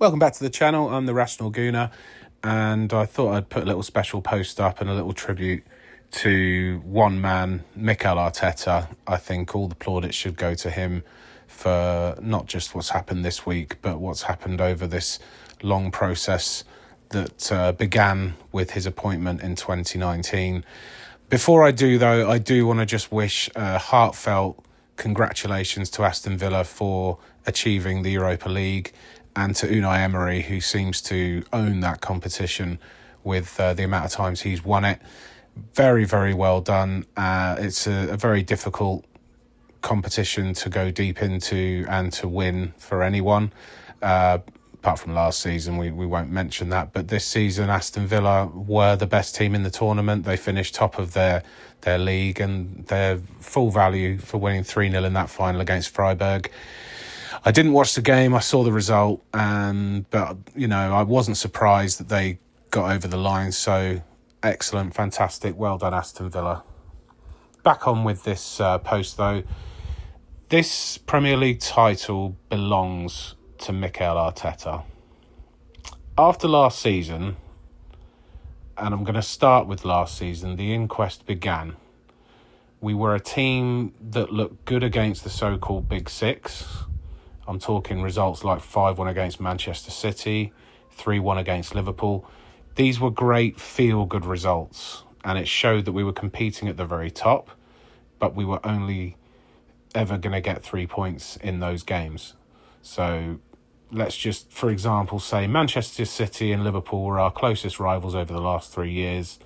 Welcome back to the channel. I'm the Rational Gooner, and I thought I'd put a little special post up and a little tribute to one man, Mikel Arteta. I think all the plaudits should go to him for not just what's happened this week, but what's happened over this long process that began with his appointment in 2019. Before I do, though, I do want to just wish heartfelt congratulations to Aston Villa for achieving the Europa League, and to Unai Emery, who seems to own that competition with the amount of times he's won it. Very, very well done. It's a very difficult competition to go deep into and to win for anyone. Apart from last season, we won't mention that. But this season, Aston Villa were the best team in the tournament. They finished top of their league, and their full value for winning 3-0 in that final against Freiburg. I didn't watch the game. I saw the result, but I wasn't surprised that they got over the line. So excellent, fantastic, well done, Aston Villa. Back on with this post, though. This Premier League title belongs to Mikel Arteta. After last season, and I'm going to start with last season, the inquest began. We were a team that looked good against the so-called Big Six. I'm talking results like 5-1 against Manchester City, 3-1 against Liverpool. These were great feel-good results, and it showed that we were competing at the very top, but we were only ever going to get 3 points in those games. So let's just, for example, say Manchester City and Liverpool were our closest rivals over the last 3 years.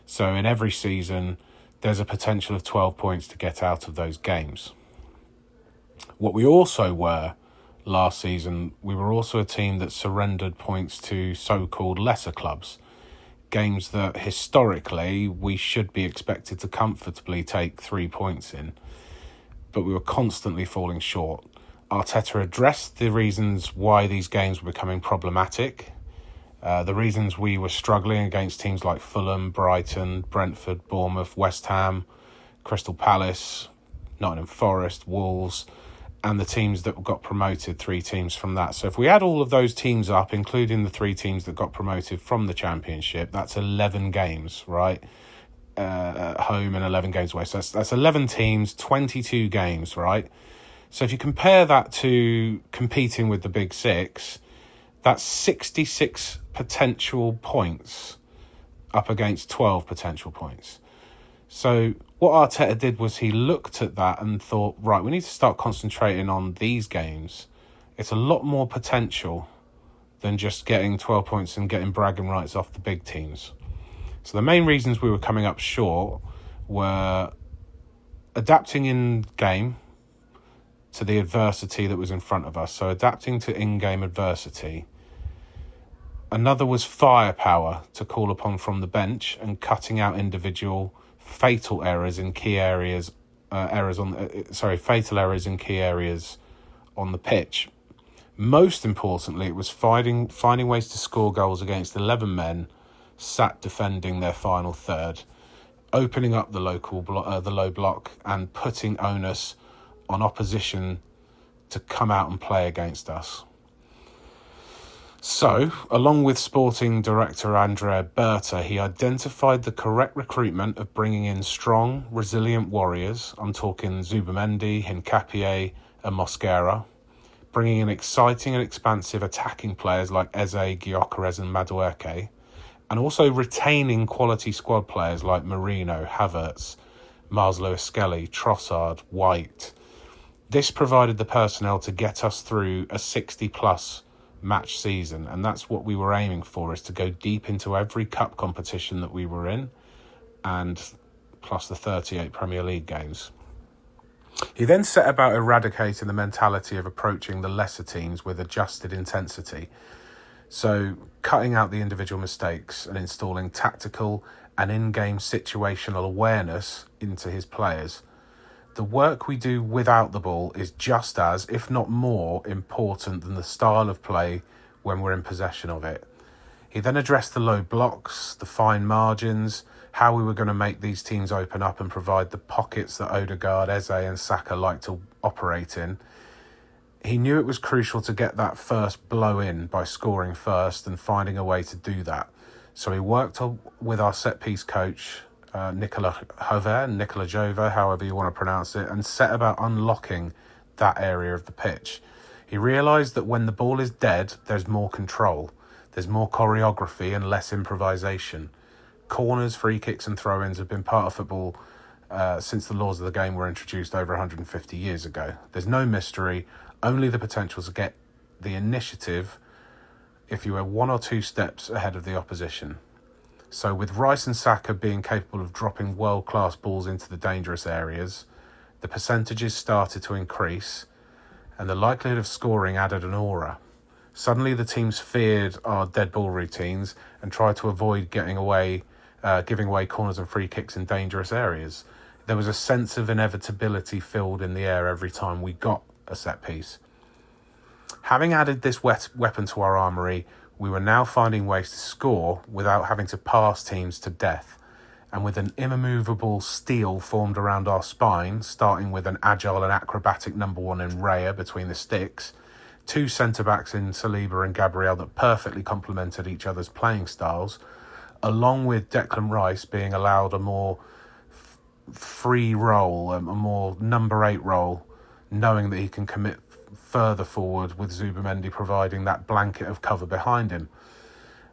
So in every season, there's a potential of 12 points to get out of those games. What we also were last season, we were also a team that surrendered points to so-called lesser clubs. Games that historically we should be expected to comfortably take 3 points in. But we were constantly falling short. Arteta addressed the reasons why these games were becoming problematic. The reasons we were struggling against teams like Fulham, Brighton, Brentford, Bournemouth, West Ham, Crystal Palace, Nottingham Forest, Wolves, and the teams that got promoted, 3 teams from that. So if we add all of those teams up, including the 3 teams that got promoted from the Championship, that's 11 games, right? At home and 11 games away. So that's 11 teams, 22 games, right? So if you compare that to competing with the Big Six, that's 66 potential points up against 12 potential points. So what Arteta did was he looked at that and thought, right, we need to start concentrating on these games. It's a lot more potential than just getting 12 points and getting bragging rights off the big teams. So the main reasons we were coming up short were adapting in game to the adversity that was in front of us. So adapting to in-game adversity. Another was firepower to call upon from the bench and cutting out individual fatal errors in key areas, fatal errors in key areas on the pitch. Most importantly, it was finding ways to score goals against 11 men sat defending their final third, opening up the low block and putting onus on opposition to come out and play against us. So, along with sporting director Andrea Berta, he identified the correct recruitment of bringing in strong, resilient warriors. I'm talking Zubamendi, Hincapié and Mosquera. Bringing in exciting and expansive attacking players like Eze, Gyökeres and Madueke. And also retaining quality squad players like Marino, Havertz, Miles Lewis-Skelly, Trossard, White. This provided the personnel to get us through a 60-plus match season, and that's what we were aiming for, is to go deep into every cup competition that we were in, and plus the 38 Premier League games. He then set about eradicating the mentality of approaching the lesser teams with adjusted intensity. So cutting out the individual mistakes and installing tactical and in-game situational awareness into his players. The work we do without the ball is just as, if not more, important than the style of play when we're in possession of it. He then addressed the low blocks, the fine margins, how we were going to make these teams open up and provide the pockets that Odegaard, Eze and Saka like to operate in. He knew it was crucial to get that first blow in by scoring first and finding a way to do that. So he worked with our set-piece coach, Nicola Jova, however you want to pronounce it, and set about unlocking that area of the pitch. He realised that when the ball is dead, there's more control. There's more choreography and less improvisation. Corners, free kicks and throw-ins have been part of football since the laws of the game were introduced over 150 years ago. There's no mystery, only the potential to get the initiative if you were one or two steps ahead of the opposition. So with Rice and Saka being capable of dropping world-class balls into the dangerous areas, the percentages started to increase and the likelihood of scoring added an aura. Suddenly the teams feared our dead ball routines and tried to avoid giving away corners and free kicks in dangerous areas. There was a sense of inevitability filled in the air every time we got a set piece. Having added this weapon to our armoury, we were now finding ways to score without having to pass teams to death. And with an immovable steel formed around our spine, starting with an agile and acrobatic number one in Raya between the sticks, two centre-backs in Saliba and Gabriel that perfectly complemented each other's playing styles, along with Declan Rice being allowed a more free role, a more number 8 role, knowing that he can commit further forward with Zubimendi providing that blanket of cover behind him.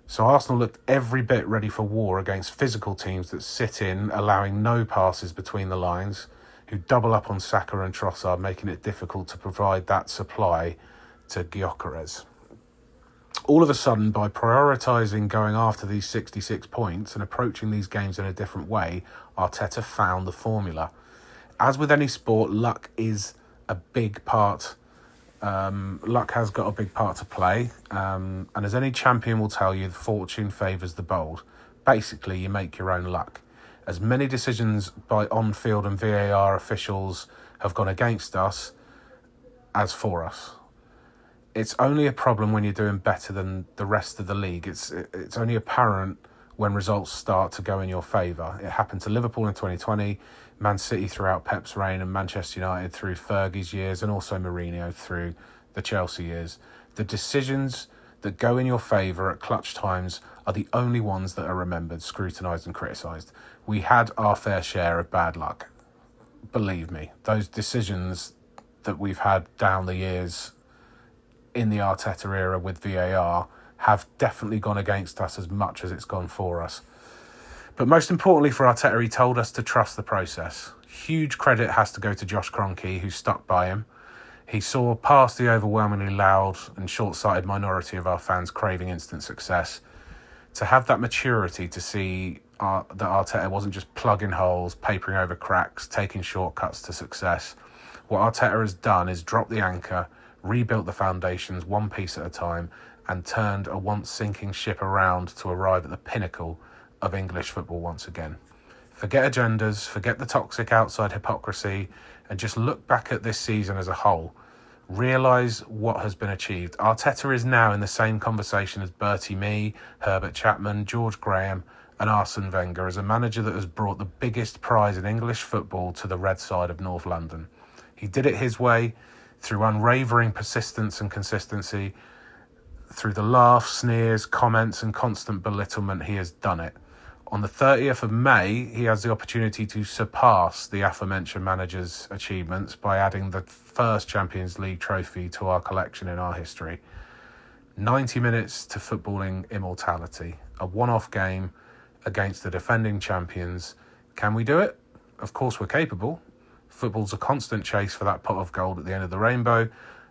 So Arsenal looked every bit ready for war against physical teams that sit in, allowing no passes between the lines, who double up on Saka and Trossard, making it difficult to provide that supply to Gyökeres. All of a sudden, by prioritising going after these 66 points and approaching these games in a different way, Arteta found the formula. As with any sport, luck is a big part. Luck has got a big part to play, and as any champion will tell you, fortune favours the bold. Basically, you make your own luck. As many decisions by on-field and VAR officials have gone against us as for us. It's only a problem when you're doing better than the rest of the league. It's only apparent when results start to go in your favour. It happened to Liverpool in 2020, Man City throughout Pep's reign, and Manchester United through Fergie's years, and also Mourinho through the Chelsea years. The decisions that go in your favour at clutch times are the only ones that are remembered, scrutinised and criticised. We had our fair share of bad luck. Believe me, those decisions that we've had down the years in the Arteta era with VAR have definitely gone against us as much as it's gone for us. But most importantly for Arteta, he told us to trust the process. Huge credit has to go to Josh Kroenke, who stuck by him. He saw past the overwhelmingly loud and short-sighted minority of our fans craving instant success. To have that maturity to see that Arteta wasn't just plugging holes, papering over cracks, taking shortcuts to success. What Arteta has done is drop the anchor, rebuilt the foundations one piece at a time, and turned a once sinking ship around to arrive at the pinnacle of English football once again. Forget agendas, forget the toxic outside hypocrisy, and just look back at this season as a whole. Realise what has been achieved. Arteta is now in the same conversation as Bertie Mee, Herbert Chapman, George Graham and Arsene Wenger as a manager that has brought the biggest prize in English football to the red side of North London. He did it his way, through unwavering persistence and consistency. Through the laughs, sneers, comments and constant belittlement, he has done it. On the 30th of May, he has the opportunity to surpass the aforementioned manager's achievements by adding the first Champions League trophy to our collection in our history. 90 minutes to footballing immortality. A one-off game against the defending champions. Can we do it? Of course we're capable. Football's a constant chase for that pot of gold at the end of the rainbow,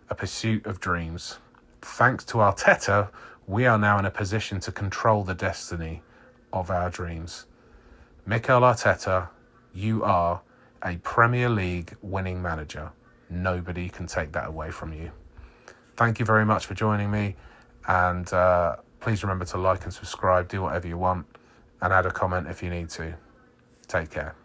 a pursuit of dreams. Thanks to Arteta, we are now in a position to control the destiny of our dreams. Mikel Arteta, you are a Premier League winning manager. Nobody can take that away from you. Thank you very much for joining me, and please remember to like and subscribe, do whatever you want, and add a comment if you need to. Take care.